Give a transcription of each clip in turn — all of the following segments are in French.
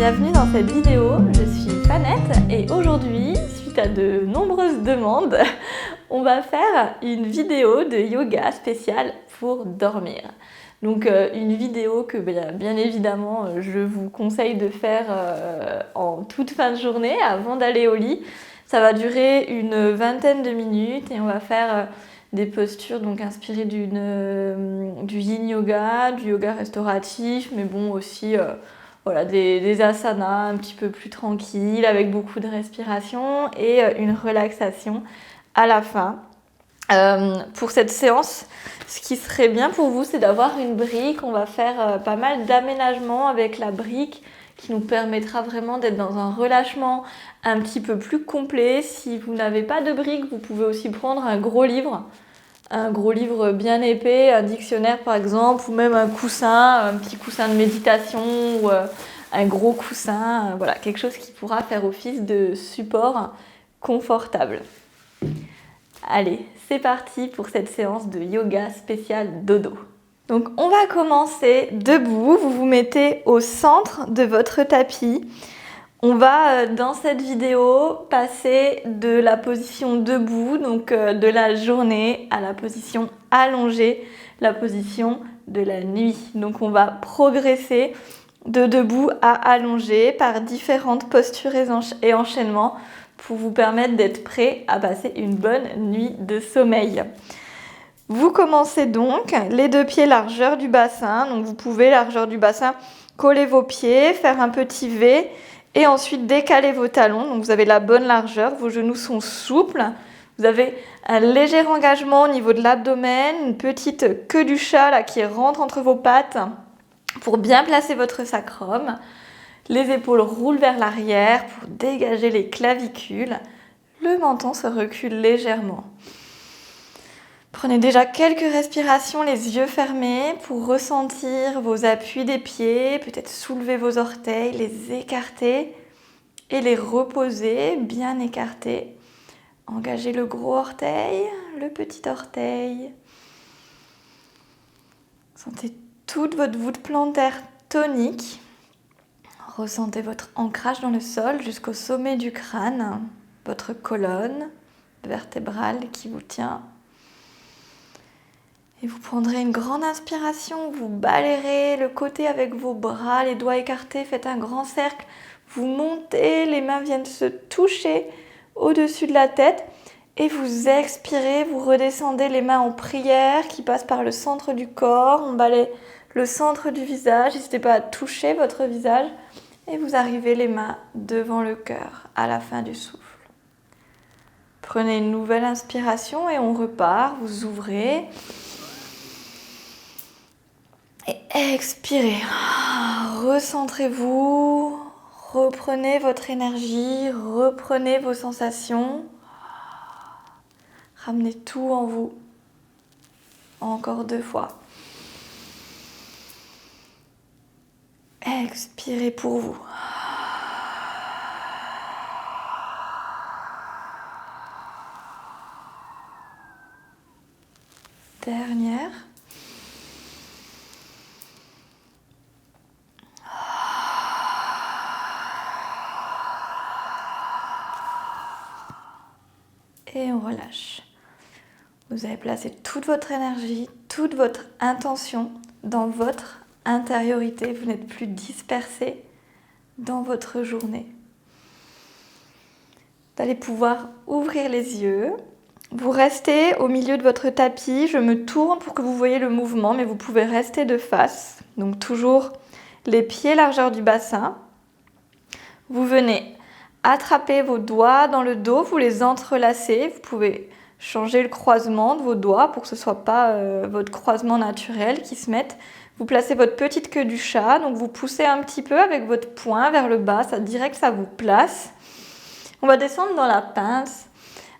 bienvenue dans cette vidéo, je suis Fanette et aujourd'hui, suite à de nombreuses demandes, on va faire une vidéo de yoga spéciale pour dormir. Donc une vidéo que bien évidemment je vous conseille de faire en toute fin de journée avant d'aller au lit. Ça va durer une vingtaine de minutes et on va faire des postures donc inspirées du yin yoga, du yoga restauratif, mais bon aussi voilà, des asanas un petit peu plus tranquilles avec beaucoup de respiration et une relaxation à la fin. Pour cette séance, ce qui serait bien pour vous, c'est d'avoir une brique. On va faire pas mal d'aménagements avec la brique qui nous permettra vraiment d'être dans un relâchement un petit peu plus complet. Si vous n'avez pas de brique, vous pouvez aussi prendre un gros livre bien épais, un dictionnaire par exemple, ou même un coussin, un petit coussin de méditation ou un gros coussin, voilà, quelque chose qui pourra faire office de support confortable. Allez, c'est parti pour cette séance de yoga spécial dodo. Donc on va commencer debout, vous vous mettez au centre de votre tapis. On va dans cette vidéo passer de la position debout, donc de la journée, à la position allongée, la position de la nuit. Donc on va progresser de debout à allongé par différentes postures et enchaînements pour vous permettre d'être prêt à passer une bonne nuit de sommeil. Vous commencez donc les deux pieds largeur du bassin. Donc vous pouvez, largeur du bassin, coller vos pieds, faire un petit V et ensuite décaler vos talons. Donc vous avez la bonne largeur, vos genoux sont souples. Vous avez un léger engagement au niveau de l'abdomen, une petite queue du chat là, qui rentre entre vos pattes pour bien placer votre sacrum. Les épaules roulent vers l'arrière pour dégager les clavicules. Le menton se recule légèrement. Prenez déjà quelques respirations les yeux fermés pour ressentir vos appuis des pieds, peut-être soulever vos orteils, les écarter et les reposer bien écartés. Engagez le gros orteil, le petit orteil. Sentez toute votre voûte plantaire tonique. Ressentez votre ancrage dans le sol jusqu'au sommet du crâne, votre colonne vertébrale qui vous tient. Et vous prendrez une grande inspiration, vous balayerez le côté avec vos bras, les doigts écartés, faites un grand cercle. Vous montez, les mains viennent se toucher au-dessus de la tête. Et vous expirez, vous redescendez les mains en prière qui passent par le centre du corps. On balaye le centre du visage, n'hésitez pas à toucher votre visage. Et vous arrivez les mains devant le cœur à la fin du souffle. Prenez une nouvelle inspiration et on repart. Vous ouvrez. Et expirez. Recentrez-vous. Reprenez votre énergie. Reprenez vos sensations. Ramenez tout en vous. Encore 2 fois. Expirez pour vous. Dernière. Et on relâche. Vous avez placé toute votre énergie, toute votre intention dans votre intériorité. Vous n'êtes plus dispersé dans votre journée. Vous allez pouvoir ouvrir les yeux. Vous restez au milieu de votre tapis. Je me tourne pour que vous voyez le mouvement, mais vous pouvez rester de face. Donc toujours les pieds largeur du bassin. Vous venez attraper vos doigts dans le dos, vous les entrelacez. Vous pouvez changer le croisement de vos doigts pour que ce ne soit pas votre croisement naturel qui se mette. Vous placez votre petite queue du chat, donc vous poussez un petit peu avec votre poing vers le bas, ça dirait que ça vous place. On va descendre dans la pince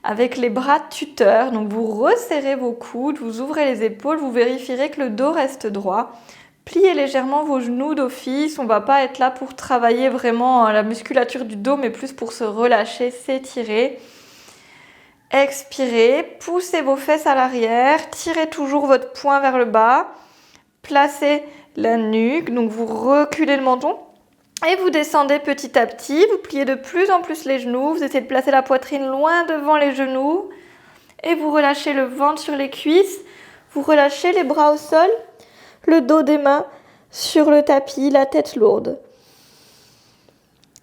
avec les bras tuteurs, donc vous resserrez vos coudes, vous ouvrez les épaules, vous vérifierez que le dos reste droit. Pliez légèrement vos genoux d'office, on ne va pas être là pour travailler vraiment la musculature du dos, mais plus pour se relâcher, s'étirer. Expirez, poussez vos fesses à l'arrière, tirez toujours votre poing vers le bas, placez la nuque, donc vous reculez le menton Et vous descendez petit à petit, vous pliez de plus en plus les genoux, vous essayez de placer la poitrine loin devant les genoux et vous relâchez le ventre sur les cuisses, vous relâchez les bras au sol, le dos des mains sur le tapis, la tête lourde.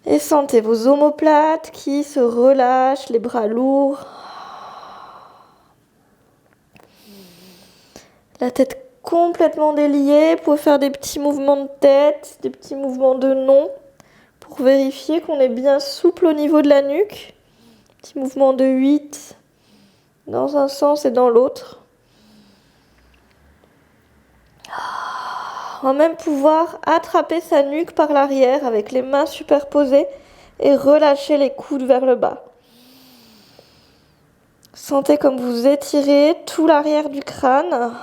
Et sentez vos omoplates qui se relâchent, les bras lourds. La tête complètement déliée. Vous pouvez faire des petits mouvements de tête, des petits mouvements de nom pour vérifier qu'on est bien souple au niveau de la nuque. Petit mouvement de 8 dans un sens et dans l'autre. On va même pouvoir attraper sa nuque par l'arrière avec les mains superposées et relâcher les coudes vers le bas. Sentez comme vous étirez tout l'arrière du crâne.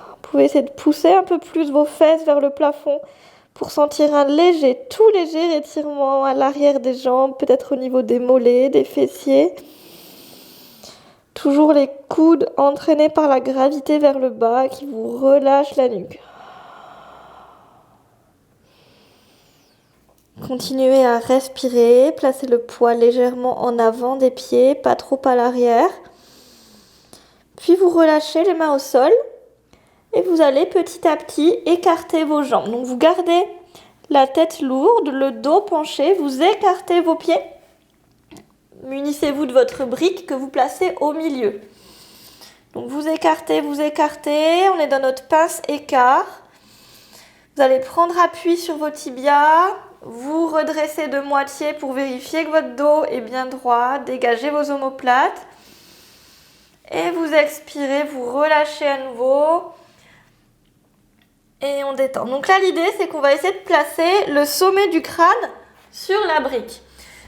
Vous pouvez essayer de pousser un peu plus vos fesses vers le plafond pour sentir un tout léger étirement à l'arrière des jambes, peut-être au niveau des mollets, des fessiers. Toujours les coudes entraînés par la gravité vers le bas qui vous relâche la nuque. Continuez à respirer, placez le poids légèrement en avant des pieds, pas trop à l'arrière. Puis vous relâchez les mains au sol et vous allez petit à petit écarter vos jambes. Donc vous gardez la tête lourde, le dos penché, vous écartez vos pieds. Munissez-vous de votre brique que vous placez au milieu. Donc vous écartez, on est dans notre pince écart. Vous allez prendre appui sur vos tibias, vous redressez de moitié pour vérifier que votre dos est bien droit, dégagez vos omoplates. Et vous expirez, vous relâchez à nouveau. Et on détend. Donc là, l'idée, c'est qu'on va essayer de placer le sommet du crâne sur la brique.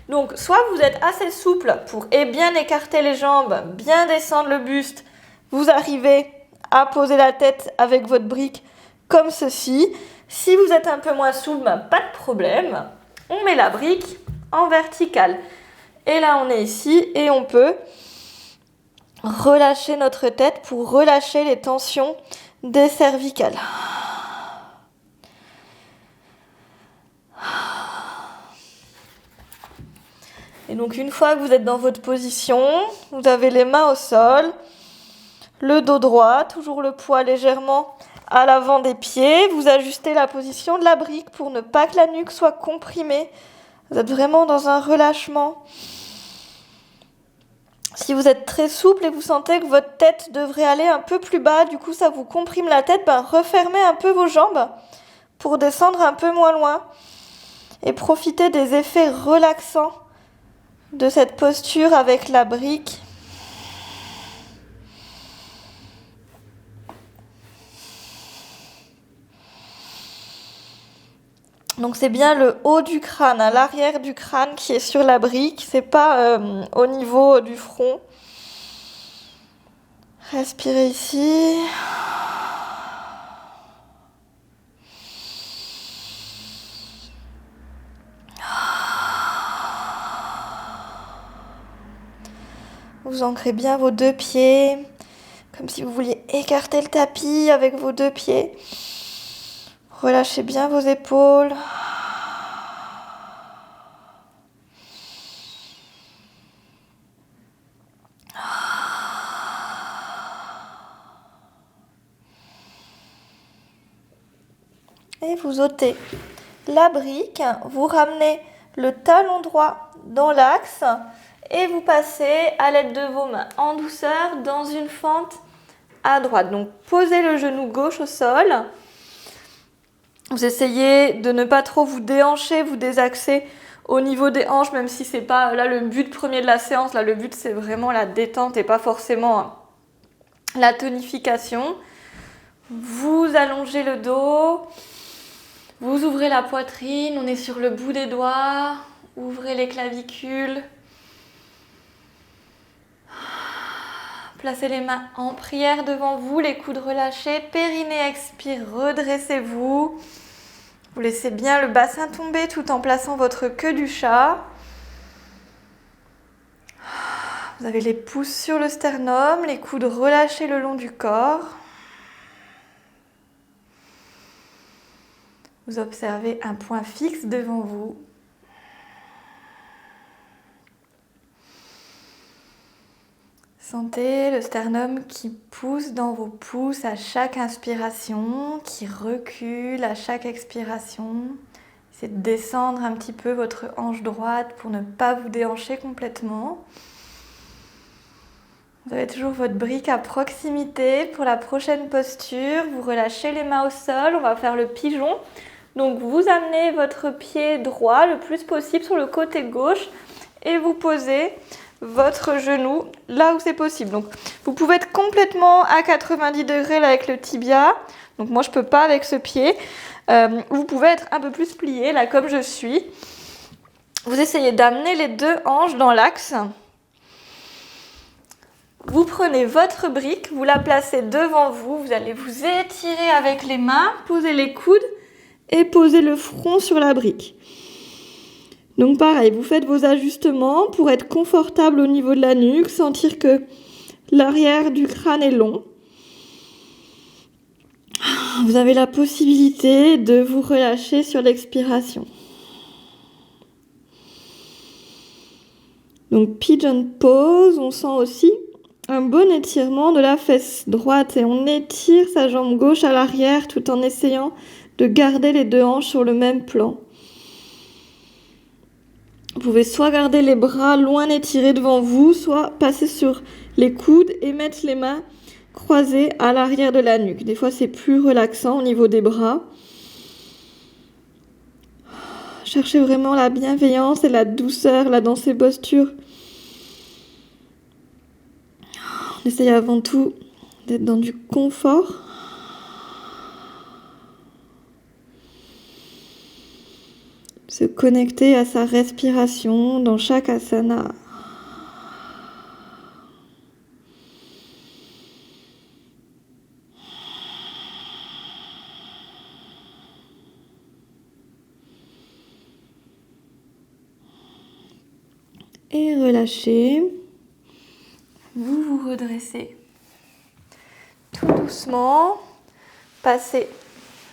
Donc, soit vous êtes assez souple pour bien écarter les jambes, bien descendre le buste. Vous arrivez à poser la tête avec votre brique comme ceci. Si vous êtes un peu moins souple, pas de problème. On met la brique en verticale. Et là, on est ici et on peut relâcher notre tête pour relâcher les tensions des cervicales. Et donc une fois que vous êtes dans votre position, vous avez les mains au sol, le dos droit, toujours le poids légèrement à l'avant des pieds. Vous ajustez la position de la brique pour ne pas que la nuque soit comprimée. Vous êtes vraiment dans un relâchement. Si vous êtes très souple et vous sentez que votre tête devrait aller un peu plus bas, du coup ça vous comprime la tête, refermez un peu vos jambes pour descendre un peu moins loin et profitez des effets relaxants de cette posture avec la brique. Donc c'est bien le haut du crâne, l'arrière du crâne qui est sur la brique, c'est pas au niveau du front. Respirez ici. Vous ancrez bien vos deux pieds, comme si vous vouliez écarter le tapis avec vos deux pieds. Relâchez bien vos épaules. Et vous ôtez la brique, vous ramenez le talon droit dans l'axe et vous passez à l'aide de vos mains en douceur dans une fente à droite. Donc posez le genou gauche au sol. Vous essayez de ne pas trop vous déhancher, vous désaxer au niveau des hanches, même si c'est pas là le but premier de la séance. Là, le but c'est vraiment la détente et pas forcément la tonification. Vous allongez le dos, vous ouvrez la poitrine, on est sur le bout des doigts, ouvrez les clavicules. Placez les mains en prière devant vous, les coudes relâchés, périnée expire, redressez-vous. Vous laissez bien le bassin tomber tout en plaçant votre queue du chat. Vous avez les pouces sur le sternum, les coudes relâchés le long du corps. Vous observez un point fixe devant vous. Sentez le sternum qui pousse dans vos pouces à chaque inspiration, qui recule à chaque expiration. Essayez de descendre un petit peu votre hanche droite pour ne pas vous déhancher complètement. Vous avez toujours votre brique à proximité. Pour la prochaine posture, vous relâchez les mains au sol. On va faire le pigeon. Donc vous amenez votre pied droit le plus possible sur le côté gauche et vous posez votre genou là où c'est possible. Donc vous pouvez être complètement à 90 degrés là avec le tibia. Donc moi je peux pas avec ce pied. Vous pouvez être un peu plus plié là comme je suis. Vous essayez d'amener les deux hanches dans l'axe. Vous prenez votre brique, vous la placez devant vous. Vous allez vous étirer avec les mains, poser les coudes et poser le front sur la brique. Donc pareil, vous faites vos ajustements pour être confortable au niveau de la nuque, sentir que l'arrière du crâne est long. Vous avez la possibilité de vous relâcher sur l'expiration. Donc pigeon pose, on sent aussi un bon étirement de la fesse droite et on étire sa jambe gauche à l'arrière tout en essayant de garder les deux hanches sur le même plan. Vous pouvez soit garder les bras loin étirés devant vous, soit passer sur les coudes et mettre les mains croisées à l'arrière de la nuque. Des fois, c'est plus relaxant au niveau des bras. Cherchez vraiment la bienveillance et la douceur là dans ces postures. On essaye avant tout d'être dans du confort. Se connecter à sa respiration dans chaque asana. Et relâchez. Vous vous redressez tout doucement. Passez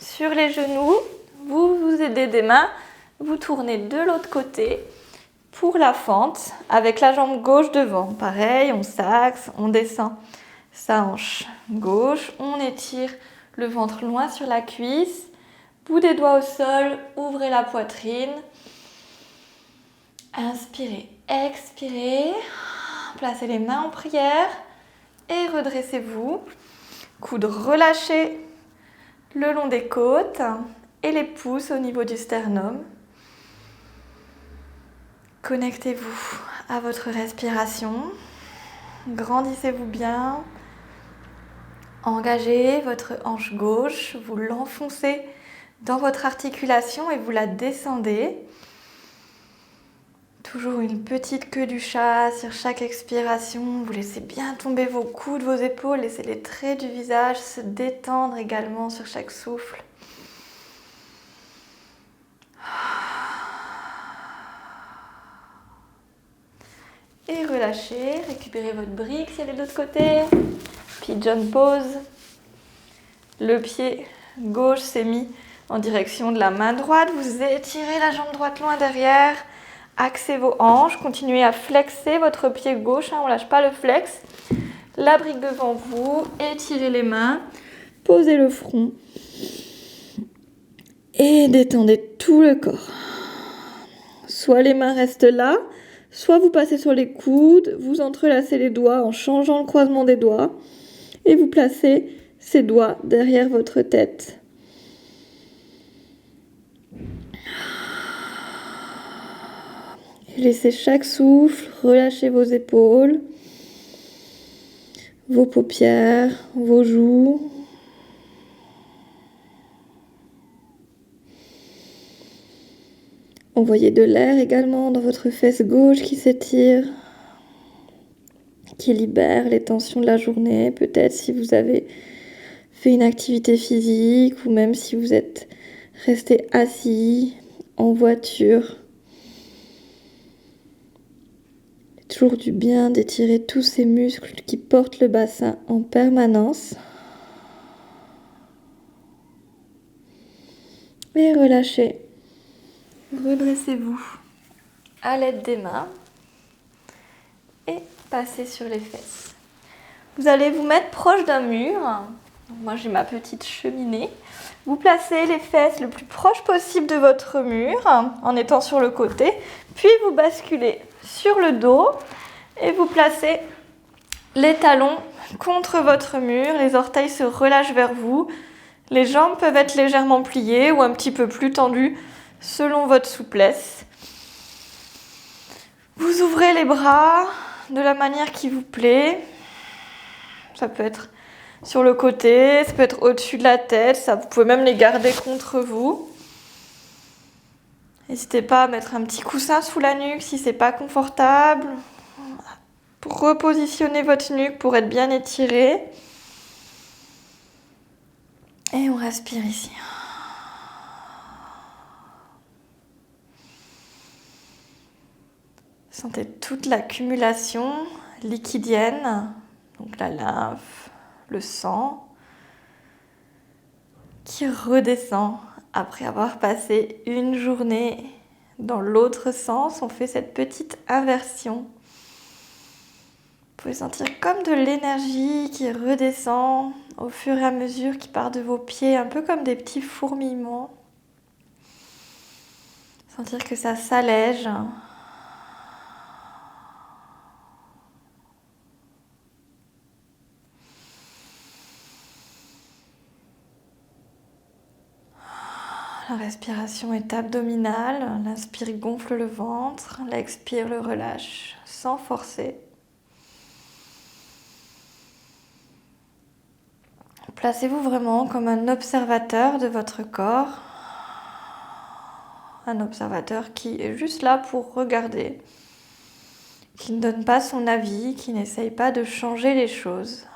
sur les genoux. Vous vous aidez des mains. Vous tournez de l'autre côté pour la fente avec la jambe gauche devant. Pareil, on s'axe, on descend sa hanche gauche. On étire le ventre loin sur la cuisse. Bout des doigts au sol, ouvrez la poitrine. Inspirez, expirez. Placez les mains en prière et redressez-vous. Coudes relâchés le long des côtes et les pouces au niveau du sternum. Connectez-vous à votre respiration. Grandissez-vous bien. Engagez votre hanche gauche. Vous l'enfoncez dans votre articulation et vous la descendez. Toujours une petite queue du chat sur chaque expiration. Vous laissez bien tomber vos coudes, vos épaules. Laissez les traits du visage se détendre également sur chaque souffle. Et relâchez. Récupérez votre brique si elle est de l'autre côté. Pigeon pose. Le pied gauche s'est mis en direction de la main droite. Vous étirez la jambe droite loin derrière. Axez vos hanches, continuez à flexer votre pied gauche, on ne lâche pas le flex. La brique devant vous, étirez les mains, posez le front et détendez tout le corps. Soit les mains restent là, soit vous passez sur les coudes, vous entrelacez les doigts en changeant le croisement des doigts et vous placez ces doigts derrière votre tête. Laissez chaque souffle, relâchez vos épaules, vos paupières, vos joues. Envoyez de l'air également dans votre fesse gauche qui s'étire, qui libère les tensions de la journée. Peut-être si vous avez fait une activité physique ou même si vous êtes resté assis en voiture. Toujours du bien d'étirer tous ces muscles qui portent le bassin en permanence. Et relâchez. Redressez-vous à l'aide des mains et passez sur les fesses. Vous allez vous mettre proche d'un mur. Moi j'ai ma petite cheminée. Vous placez les fesses le plus proche possible de votre mur en étant sur le côté. Puis vous basculez sur le dos et vous placez les talons contre votre mur. Les orteils se relâchent vers vous. Les jambes peuvent être légèrement pliées ou un petit peu plus tendues selon votre souplesse. Vous ouvrez les bras de la manière qui vous plaît. Ça peut être sur le côté, ça peut être au-dessus de la tête, vous pouvez même les garder contre vous. N'hésitez pas à mettre un petit coussin sous la nuque si c'est pas confortable. Pour repositionner votre nuque pour être bien étiré. Et on respire ici. Sentez toute l'accumulation liquidienne, donc la lymphe, le sang, qui redescend après avoir passé une journée dans l'autre sens. On fait cette petite inversion. Vous pouvez sentir comme de l'énergie qui redescend au fur et à mesure qui part de vos pieds, un peu comme des petits fourmillements. Sentir que ça s'allège. La respiration est abdominale. L'inspire gonfle le ventre, l'expire le relâche sans forcer. Placez-vous vraiment comme un observateur de votre corps. Un observateur qui est juste là pour regarder, qui ne donne pas son avis, qui n'essaye pas de changer les choses.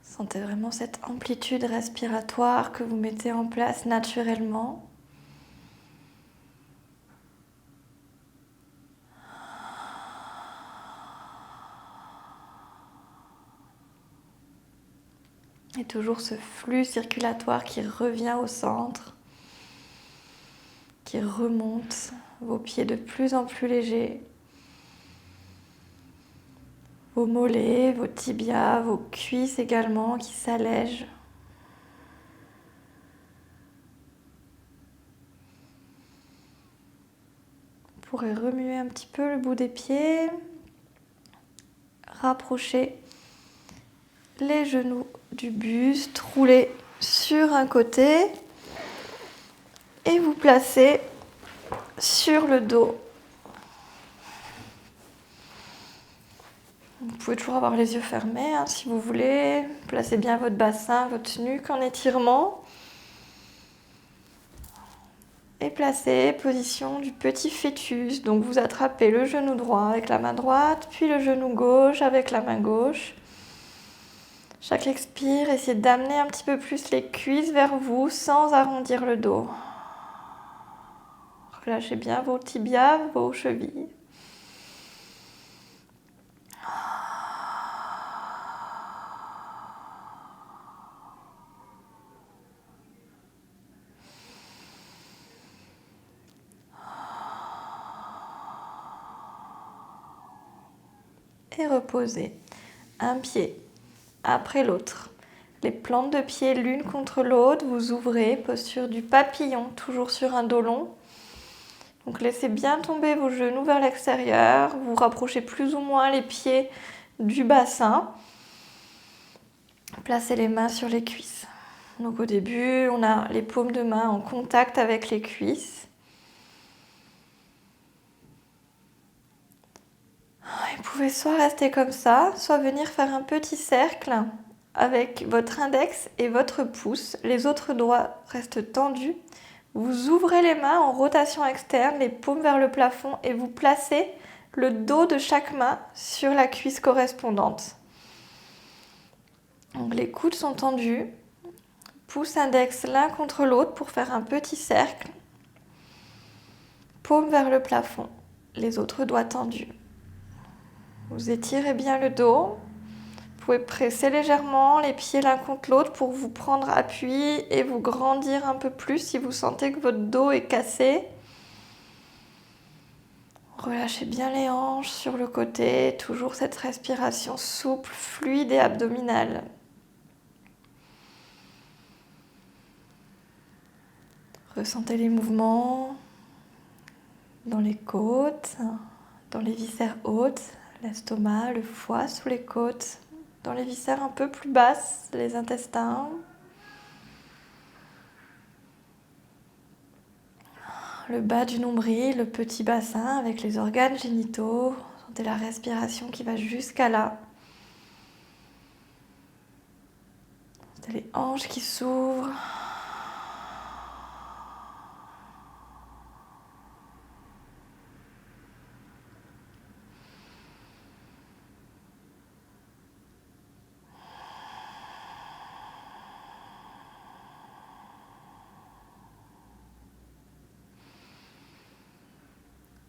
Sentez vraiment cette amplitude respiratoire que vous mettez en place naturellement. Et toujours ce flux circulatoire qui revient au centre, qui remonte vos pieds de plus en plus légers. Vos mollets, vos tibias, vos cuisses également qui s'allègent. Vous pourrez remuer un petit peu le bout des pieds, rapprocher les genoux du buste, rouler sur un côté et vous placer sur le dos. Vous pouvez toujours avoir les yeux fermés si vous voulez. Placez bien votre bassin, votre nuque en étirement. Et placez position du petit fœtus. Donc vous attrapez le genou droit avec la main droite, puis le genou gauche avec la main gauche. Chaque expire, essayez d'amener un petit peu plus les cuisses vers vous sans arrondir le dos. Relâchez bien vos tibias, vos chevilles. Et reposez un pied après l'autre. Les plantes de pied l'une contre l'autre, vous ouvrez, posture du papillon, toujours sur un dos long. Donc laissez bien tomber vos genoux vers l'extérieur, vous rapprochez plus ou moins les pieds du bassin. Placez les mains sur les cuisses. Donc au début, on a les paumes de main en contact avec les cuisses. Vous pouvez soit rester comme ça, soit venir faire un petit cercle avec votre index et votre pouce. Les autres doigts restent tendus. Vous ouvrez les mains en rotation externe, les paumes vers le plafond et vous placez le dos de chaque main sur la cuisse correspondante. Donc les coudes sont tendus, pouce index l'un contre l'autre pour faire un petit cercle. Paume vers le plafond, les autres doigts tendus. Vous étirez bien le dos. Vous pouvez presser légèrement les pieds l'un contre l'autre pour vous prendre appui et vous grandir un peu plus si vous sentez que votre dos est cassé. Relâchez bien les hanches sur le côté, toujours cette respiration souple, fluide et abdominale. Ressentez les mouvements dans les côtes, dans les viscères hautes, l'estomac, le foie sous les côtes, dans les viscères un peu plus basses, les intestins. Le bas du nombril, le petit bassin avec les organes génitaux. Sentez la respiration qui va jusqu'à là. Sentez les hanches qui s'ouvrent.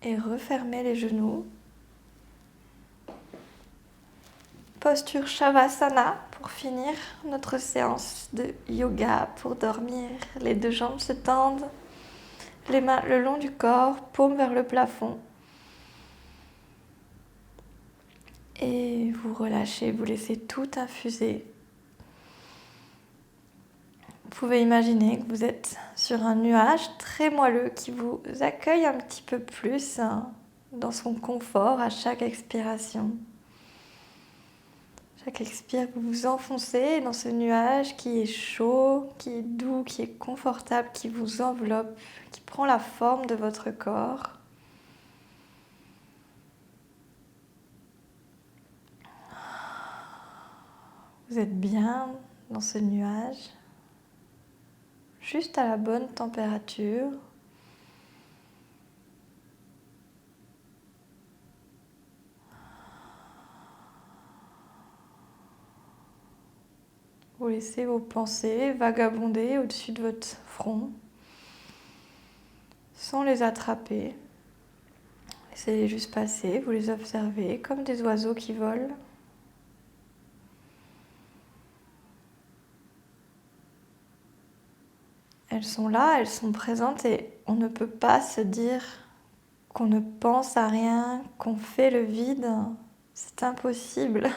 Et refermez les genoux. Posture Shavasana pour finir notre séance de yoga pour dormir. Les deux jambes se tendent, les mains le long du corps, paume vers le plafond. Et vous relâchez, vous laissez tout infuser. Vous pouvez imaginer que vous êtes sur un nuage très moelleux qui vous accueille un petit peu plus dans son confort à chaque expiration. Chaque expire, vous vous enfoncez dans ce nuage qui est chaud, qui est doux, qui est confortable, qui vous enveloppe, qui prend la forme de votre corps. Vous êtes bien dans ce nuage, juste à la bonne température. Vous laissez vos pensées vagabonder au-dessus de votre front, sans les attraper. Laissez-les juste passer, vous les observez comme des oiseaux qui volent. Elles sont là, elles sont présentes et on ne peut pas se dire qu'on ne pense à rien, qu'on fait le vide. C'est impossible.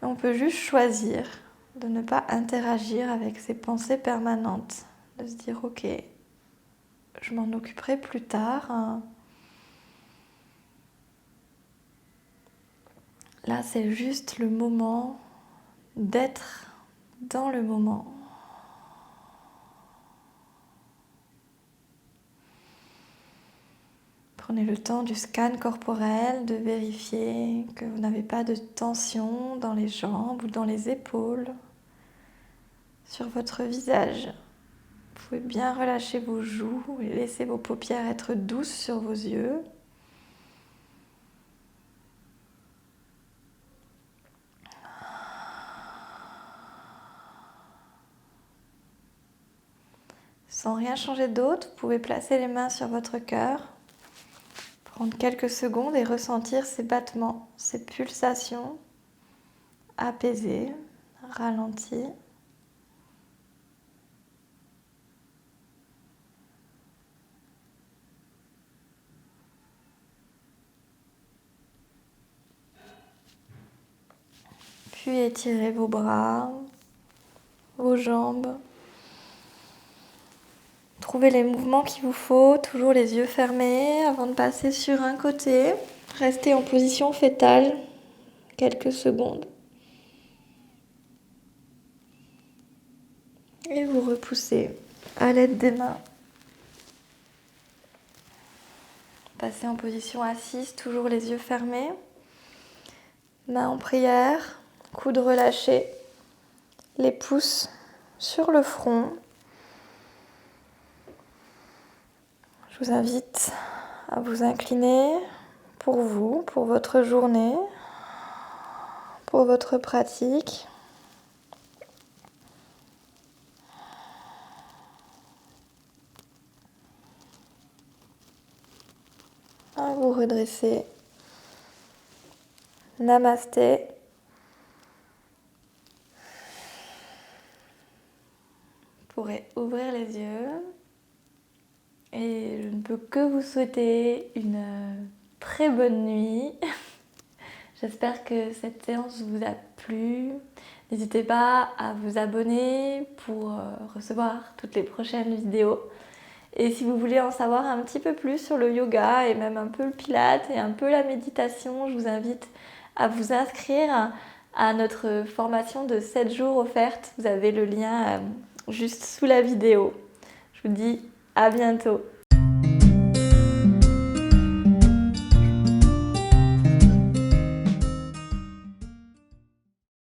On peut juste choisir de ne pas interagir avec ces pensées permanentes, de se dire ok, je m'en occuperai plus tard. Là, c'est juste le moment d'être dans le moment. Prenez le temps du scan corporel, de vérifier que vous n'avez pas de tension dans les jambes ou dans les épaules, sur votre visage. Vous pouvez bien relâcher vos joues et laisser vos paupières être douces sur vos yeux. Sans rien changer d'autre, vous pouvez placer les mains sur votre cœur. Prendre quelques secondes et ressentir ces battements, ces pulsations apaisées, ralenties. Puis étirez vos bras, vos jambes. Trouvez les mouvements qu'il vous faut, toujours les yeux fermés avant de passer sur un côté. Restez en position fétale quelques secondes. Et vous repoussez à l'aide des mains. Passez en position assise, toujours les yeux fermés. Mains en prière, coudes relâchés, les pouces sur le front. Je vous invite à vous incliner pour vous, pour votre journée, pour votre pratique. À vous redresser. Namasté. Vous pourrez ouvrir les yeux. Et je ne peux que vous souhaiter une très bonne nuit. J'espère que cette séance vous a plu. N'hésitez pas à vous abonner pour recevoir toutes les prochaines vidéos. Et si vous voulez en savoir un petit peu plus sur le yoga et même un peu le pilate et un peu la méditation, je vous invite à vous inscrire à notre formation de 7 jours offerte. Vous avez le lien juste sous la vidéo. Je vous dis à bientôt.